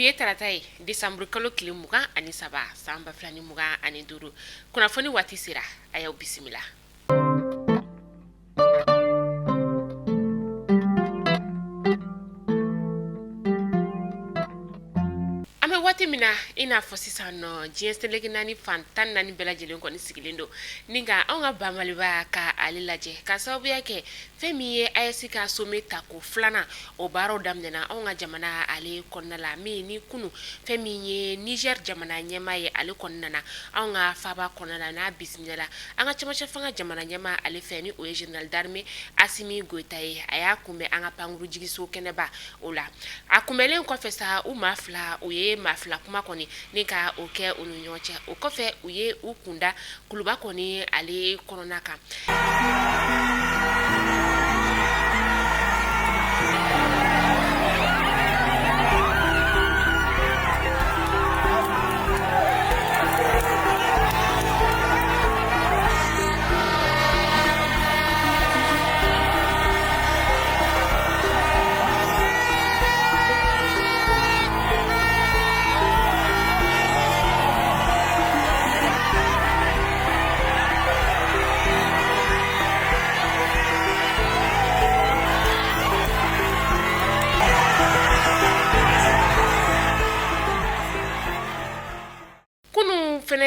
Biye taratai Desembre kalo kile mugan ani saba san ba fila ni mugan ani duuru kunnafoni waati sera a y'aw bisimila. Waati mina ina fɔ sisan nɔ diɲɛ selege naani fantan naani bɛɛ lajɛlen kɔni sigilen don ni nka anw ka banbaliba ka ale lajɛ ka sababuya kɛ fɛn min ye AES ka sommet ta ko filanan o baaraw daminɛna anw ka jamana ale kɔnɔna la min ni kunu fɛn min ye Niger jamana ɲɛmaa ye ale kɔnɔna na anw ka faaba kɔnɔna la n'a bisimilala an ka cɛmancɛ fanga jamana ɲɛmaa ale fɛ ni o ye général d'armée Asimi Goita ye a y'a kunbɛn an ka pankuru jigiso kɛnɛba o la a kunbɛnlen kɔfɛ sa u maa fila u ye maa fila kuma kɔni ni ka o kɛ u ni ɲɔgɔn cɛ o kɔfɛ u ye u kunda kuluba kɔni ale kɔnɔna kan.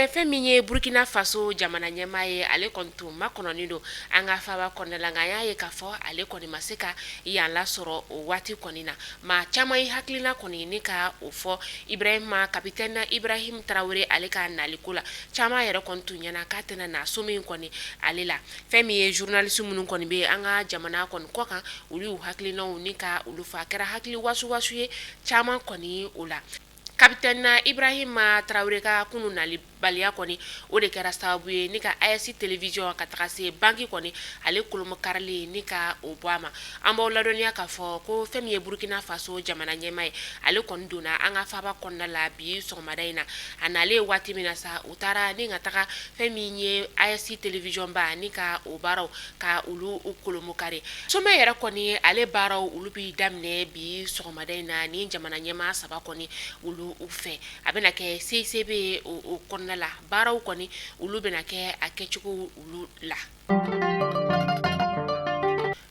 Fɛn min ye Burkina Faso jamana ɲɛmaa ye ale kɔni tun makɔnɔni don an ka faaba kɔnɔna la nka an y'a ye k'a fɔ ale kɔni ma se ka yan lasɔrɔ o waati kɔni na maa caman ye hakilina kɔni ni ka o fɔ kapitɛni Ibrahim Traoré ale ka naliko la caman yɛrɛ kɔni tun ɲɛna k'a tɛna na sommet kɔni ale la fɛn min ye journaliste minnu kɔni bɛ an ka jamana kɔni kɔ kan olu y'u hakilinaw ni ka olu fɔ a kɛra hakili wasuwasu ye caman kɔni o la. Kapitɛni Ibrahim Traoré ka kunu nalibaliya kɔni o de kɛra sababu ye ni ka AES télévision ka taga se banki kɔni ale kolomo karili ni ka o bɔ a ma an b'aw ladɔnniya k'a fɔ ko fɛn min ye Burkina Faso jamana ɲɛmaa ye ale kɔni donna an ka faaba kɔnɔna la bi sɔgɔmada in na a nalen waati min na sa u taara ni ka taga fɛn min ye AES télévision ba ni ka o baaraw ka olu kolomo kari sommet yɛrɛ kɔni ale baaraw olu bi daminɛ bi sɔgɔmada in na ni jamana ɲɛmaa saba kɔni olu u fɛ a bɛna kɛ CCB o kɔnɔna la baaraw kɔni olu bɛna kɛ a kɛcogo olu la.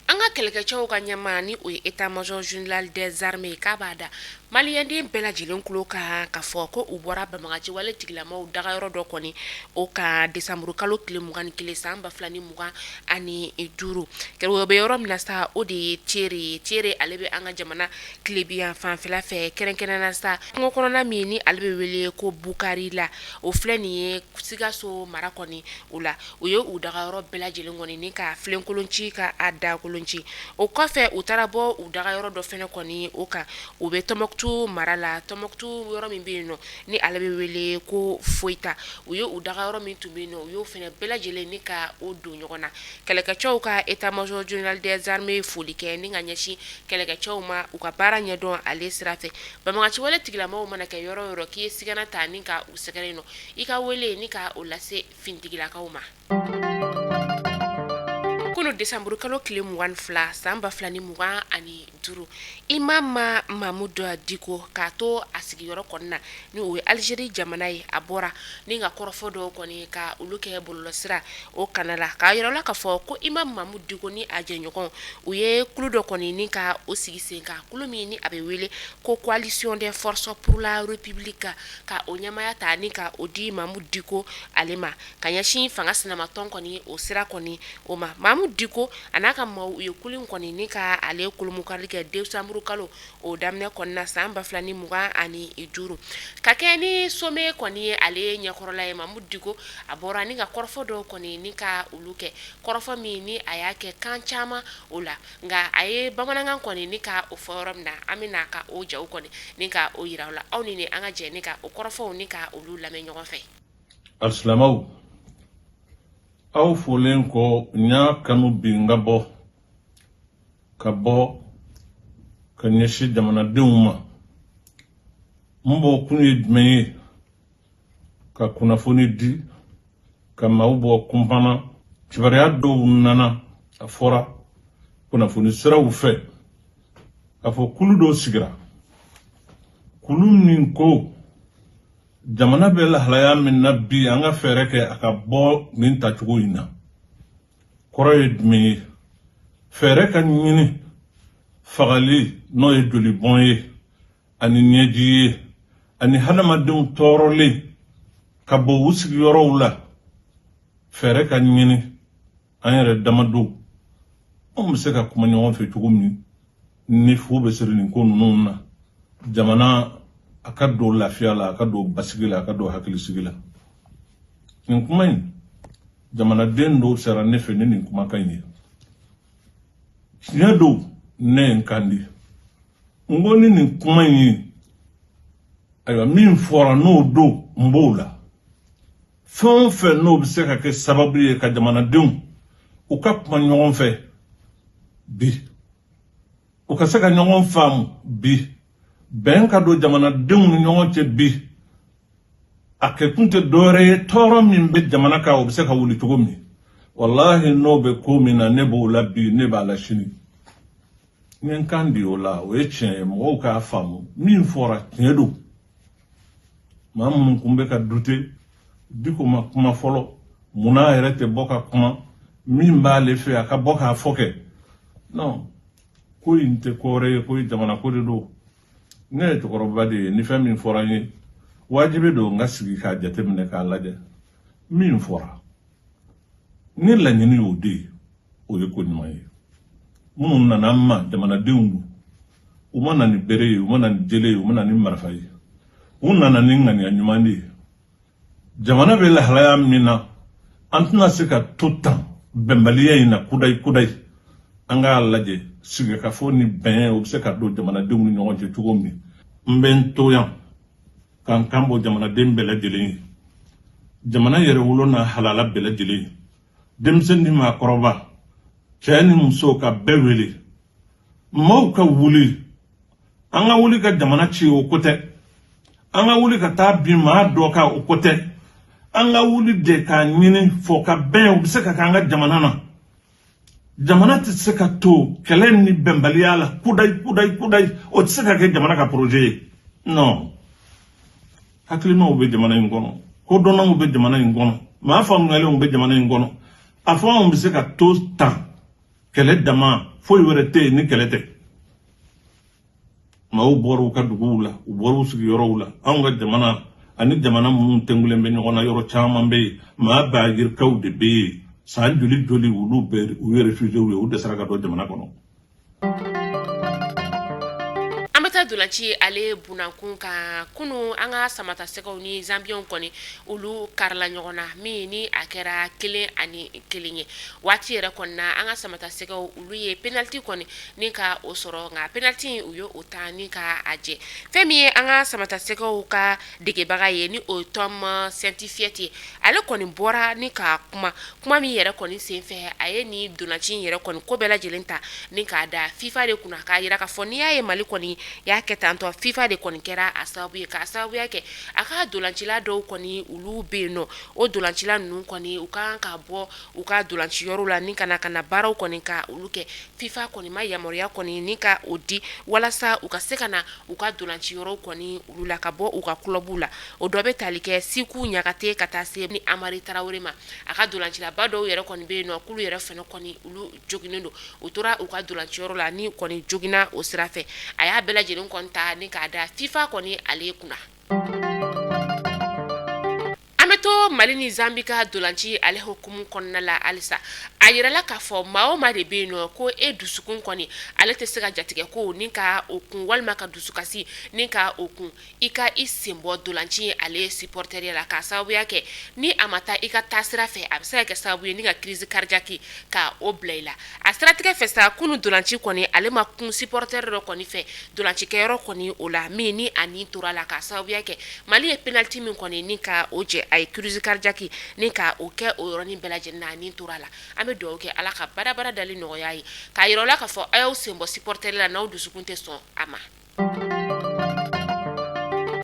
An ka kɛlɛkɛcɛw ka ɲɛmaa ni o ye état-major général des armées k'a b'a da maliyɛnden bɛɛ lajɛlen kulo kan ka fɔ ko u bɔra banbagaci wale tigilamaw dagayɔrɔ dɔ kɔni o ka Desembre kalo tile 21 san 2025 kɛrɛw bɛ yɔrɔ min na sa o de ye Tiere ale bɛ an ka jamana tilebiyan fanfɛla fɛ kɛrɛnkɛrɛnna sa kungo kɔnɔna min ni ale bɛ wele ko Bukari la o filɛ nin ye Sikaso mara kɔni o la u ye u dagayɔrɔ bɛɛ lajɛlen kɔni ni ka filenkolonci ka a da kolonci o kɔfɛ u taara bɔ u dagayɔrɔ dɔ fɛnɛ kɔni o kan u bɛ Tɔnbɔkutu mara la Tɔnbɔkutu yɔrɔ min bɛ yen nɔ ni ale bɛ wele ko Foyita u ye u dagayɔrɔ min tun bɛ yen nɔ u y'o fɛnɛ bɛɛ lajɛlen ni ka o don ɲɔgɔn na kɛlɛkɛcɛw ka état-major général des armées foli kɛ ni ka ɲɛsin kɛlɛkɛcɛw ma u ka baara ɲɛdɔn ale sira fɛ banbagaci wale tigilamaw mana kɛ yɔrɔ yɔrɔ k'i ye sigana ta ni ka u sɛgɛrɛ nɔ i ka wele ni ka o lase fintigilakaw ma. Kunu Desembre kalo tile 22 san 2025 Imam Mahamudu Diko k'a to a sigiyɔrɔ kɔnɔna na ni o ye Algérie jamana ye a bɔra ni ka kɔrɔfɔ dɔw kɔni ka olu kɛ bɔlɔlɔsira o kana la k'a yirɛ la k'a fɔ ko Imam Mahamudu Diko ni a jɛɲɔgɔn u ye kulu dɔ kɔni ni ka o sigi sen kan kulu min ni a bɛ wele ko coalition des forces pour la république ka o ɲɛmaya ta ni ka o di Mahamudu Diko ale ma ka ɲɛsin fanga sinamatɔn kɔni o sira kɔni o ma Mahamudu Diko a n'a ka maaw u ye kulu in kɔni ni ka ale kolomokari kɛ Desembre kalo o daminɛ kɔnɔna san 2025 ka kɛ ni sommet kɔni ye ale ɲɛkɔrɔla ye Mahamudu Diko a bɔra ni ka kɔrɔfɔ dɔw kɔni ni ka olu kɛ kɔrɔfɔ min ni a y'a kɛ kan caman o la nka a ye bamanankan kɔni ni ka o fɔ yɔrɔ min na an bɛna ka o jaw kɔni ni ka o yira la aw ni an ka jɛ ni ka o kɔrɔfɔw ni ka olu lamɛn ɲɔgɔn fɛ. Alsilamɛw aw folen kɔ n y'a kanu bi n ka bɔ ka ɲɛsin jamanadenw ma n bɔ kun ye jumɛn ye ka kunnafoni di ka maaw bɔ kunpanna kibaruya dɔw nana a fɔra kunnafoni siraw fɛ a fɔ kulu dɔw sigira kulum nin ko jamana bɛ lahalaya min na bi an ka fɛɛrɛ kɛ a ka bɔ nin tacogo in na kɔrɔ ye jumɛn ye fɛɛrɛ ka ɲini fagali n'o ye jolibɔn ye ani ɲɛji ye ani hadamadenw tɔɔrɔlen ka bɔ u sigiyɔrɔw la fɛɛrɛ ka ɲini an yɛrɛ damadow anw bɛ se ka kuma ɲɔgɔn fɛ cogo min ni fu bɛ siri nin ko ninnu na jamana a ka don lafiya la a ka don basigi la a ka don hakilisigi la nin kuma in jamanaden dɔw sera ne fɛ ni nin kumakan ye tiɲɛ don ne ye n kan di n ko ni nin kuma in ye ayiwa min fɔra n'o don n b'o la fɛn o fɛn n'o bɛ se ka kɛ sababu ye ka jamanadenw u ka kuma ɲɔgɔn fɛ bi u ka se ka ɲɔgɔn faamu bi bɛn ka don jamanadenw ni ɲɔgɔn cɛ bi a kɛkun tɛ dɔwɛrɛ ye tɔɔrɔ min bɛ jamana kan o bɛ se ka wuli cogo min walahi n'o bɛ ko min na ne b'o la bi ne b'a la sini n ye n kan di o la o ye tiɲɛ ye mɔgɔw k'a faamu min fɔra tiɲɛ don maa minnu kun bɛ ka dute diko ma kuma fɔlɔ munna a yɛrɛ tɛ bɔ ka kuma min b'ale fɛ a ka bɔ k'a fɔ kɛ non ko in tɛ kɔrɛ ye ko jamana ko de don ne ye cɛkɔrɔba de ye ni fɛn min fɔra n ye wajibi don n ka sigi k'a jateminɛ k'a lajɛ min fɔra ni laɲini y'o de ye o ye ko ɲuman ye minnu nana an ma jamanadenw don u ma na ni bere ye u ma na ni jele ye u ma na ni marifa ye u nana ni ŋaniya ɲuman de ye jamana bɛ lahalaya min na an tɛna se ka to tan bɛnbaliya in na kudayi an k'a lajɛ sigi ka fɔ ni bɛn o bɛ se ka don jamanadenw ni ɲɔgɔn cɛ cogo min n bɛ n to yan k'an kan bɔ jamanaden bɛɛ lajɛlen ye jamana yɛrɛ wolo n'a halala bɛɛ lajɛlen ye denmisɛn ni maakɔrɔba cɛ ni muso ka bɛɛ wele maaw ka wuli an ka wuli ka jamana ci o ko tɛ an ka wuli ka taa bin maa dɔ kan o ko tɛ an ka wuli de k'a ɲini fɔ ka bɛn o bɛ se ka k'an ka jamana na jamana tɛ se ka to kɛlɛ ni bɛnbaliya la kudayi o tɛ se ka kɛ jamana ka projet ye non hakilimaw bɛ jamana in kɔnɔ kodɔnnaw bɛ jamana in kɔnɔ maa faamuyalenw bɛ jamana in kɔnɔ a fɔ anw bɛ se ka to tan kɛlɛ dama foyi wɛrɛ tɛ yen ni kɛlɛ tɛ maaw bɔra u ka duguw la u bɔra u sigiyɔrɔw la anw ka jamana ani jamana minnu tɛngulen bɛ ɲɔgɔn na yɔrɔ caman bɛ yen maa baagirikaw de bɛ yen san joli olu bɛɛ u ye réfugiés ye u dɛsɛra ka don jamana kɔnɔ. an bɛ taa dolanci ale bunankun kan kunu an ka samata sɛgɛw ni zambiyɛnw kɔni olu karila ɲɔgɔn na min ni a kɛra 1-1 ye waati yɛrɛ kɔni na an ka samata sɛgɛw olu ye penalty kɔni ni ka o sɔrɔ nka penalty u ye o ta ni ka a jɛ fɛn min ye an ka samata sɛgɛw ka degebaga ye ni o Tom Saintfiet ye ale kɔni bɔra ni ka kuma min yɛrɛ kɔni senfɛ a ye ni dolanci yɛrɛ kɔni ko bɛɛ lajɛlen ta ni k'a da FIFA de kunna k'a yira k'a fɔ n'i y'a ye Mali kɔni y'a kɛ tantɔ FIFA de kɔni kɛra a sababu ye k'a sababuya kɛ a ka dolancila dɔw kɔni olu bɛ yen nɔ o dolancila ninnu kɔni u kan ka bɔ u ka dolanciyɔrɔw la ni kana baaraw kɔni ka olu kɛ FIFA kɔni ma yamaruya kɔni ni ka o di walasa u ka se ka na u ka dolanciyɔrɔw kɔni olu la ka bɔ u ka clubw la o dɔ bɛ tali kɛ Siku Ɲagate ka taa se ni Amari Tarawele ma a ka dolancilaba dɔw yɛrɛ kɔni bɛ yen nɔ k'olu yɛrɛ fɛnɛ kɔni olu joginen don u tora u ka dolanciyɔrɔ la ni kɔni jogina o sira fɛ a y'a bɛɛ lajɛlen kɔni ta ni k'a da FIFA kɔni ale kunna. An bɛ to Mali ni Zambi ka dolanci ale hukumu kɔnɔna la halisa a yirala k'a fɔ maa o maa de bɛ yen nɔ ko e dusukun kɔni ale tɛ se ka jatigɛ ko ni ka o kun walima ka dusukasi ni ka o kun i ka i sen bɔ dolanci ale supporter la k'a sababuya kɛ ni a ma taa i ka taasira fɛ a bɛ se ka kɛ sababu ye ni ka crise cardiaque ka o bila i la a siratigɛ fɛ sa kunu dolanci kɔni ale ma kun supporter dɔ kɔni fɛ dolancikɛyɔrɔ kɔni o la min ni a ni tora la k'a sababuya kɛ Mali ye penalty min kɔni ni ka o jɛ a ye crise cardiaque ni ka o kɛ o yɔrɔnin bɛɛ lajɛlen na a ni tora la an bɛ dugawu kɛ Ala ka barabara dali nɔgɔya ye k'a yira la k'a fɔ a y'aw sen bɔ supporter la n'aw dusukun tɛ sɔn a ma.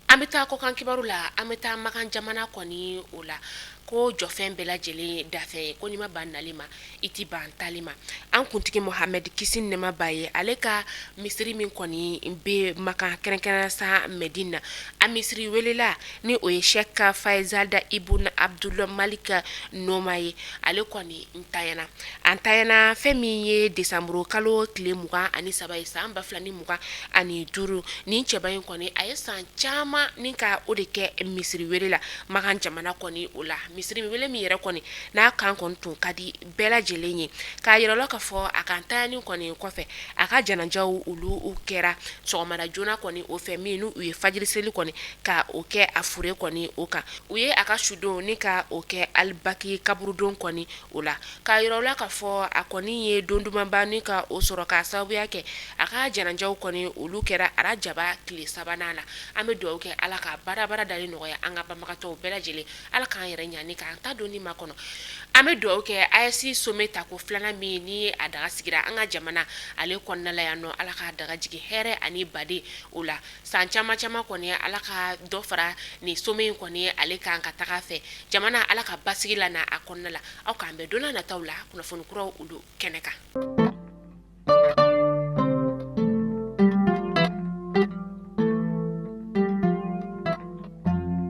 An bɛ taa kɔkan kibaru la an bɛ taa Makan jamana kɔni o la ko jɔfɛn bɛɛ lajɛlen dafɛn ye ko n'i ma ban nali ma i ti ban tali ma an kuntigi Mohamed kisi ni nɛɛma b'a ye ale ka misiri min kɔni bɛ Maka kɛrɛnkɛrɛnnenya sa Medine na a misiri welela ni o ye Sheikh Faisal Ibn Abdul Malik Noma ye ale kɔni an tayana fɛn min ye Desanburu kalo tile 23 ye san 2025 nin cɛba in kɔni a ye san caman ni ka o de kɛ misiri wele la Maka jamana kɔni o la misiri wele min yɛrɛ kɔni n'a kan kɔni tun ka di bɛɛ lajɛlen ye k'a yira la ka fɔ a kan tayani kɔni kɔfɛ a ka janajaw olu kɛra sɔgɔmada joona kɔni o fɛ min u ye fajiri seli kɔni ka o kɛ a fure kɔni o kan u ye a ka sudon ni ka o kɛ alibaki kaburudon kɔni o la k'a yira la ka fɔ a kɔni ye don dumanba ni ka o sɔrɔ ka sababuya kɛ a ka janajaw kɔni olu kɛra arajaba tile sabanan na an bɛ dugawu kɛ ala ka baara dalen nɔgɔya an ka banbagatɔw bɛɛ lajɛlen ala k'an yɛrɛ ɲani k'an ta doni ma kɔnɔ an bɛ dugawu kɛ AES sommet ta ko filanan min ni a daga sigira an ka jamana ale kɔnɔna la yan nɔ ala ka daga jigin hɛrɛ ani baden o la san caman kɔni ala ka dɔ fara ni sommet in kɔni ale kan ka taga fɛ jamana ala ka basigi la na a kɔnɔna la aw k'an bɛn donna nataw la kunnafoni kuraw olu kɛnɛ kan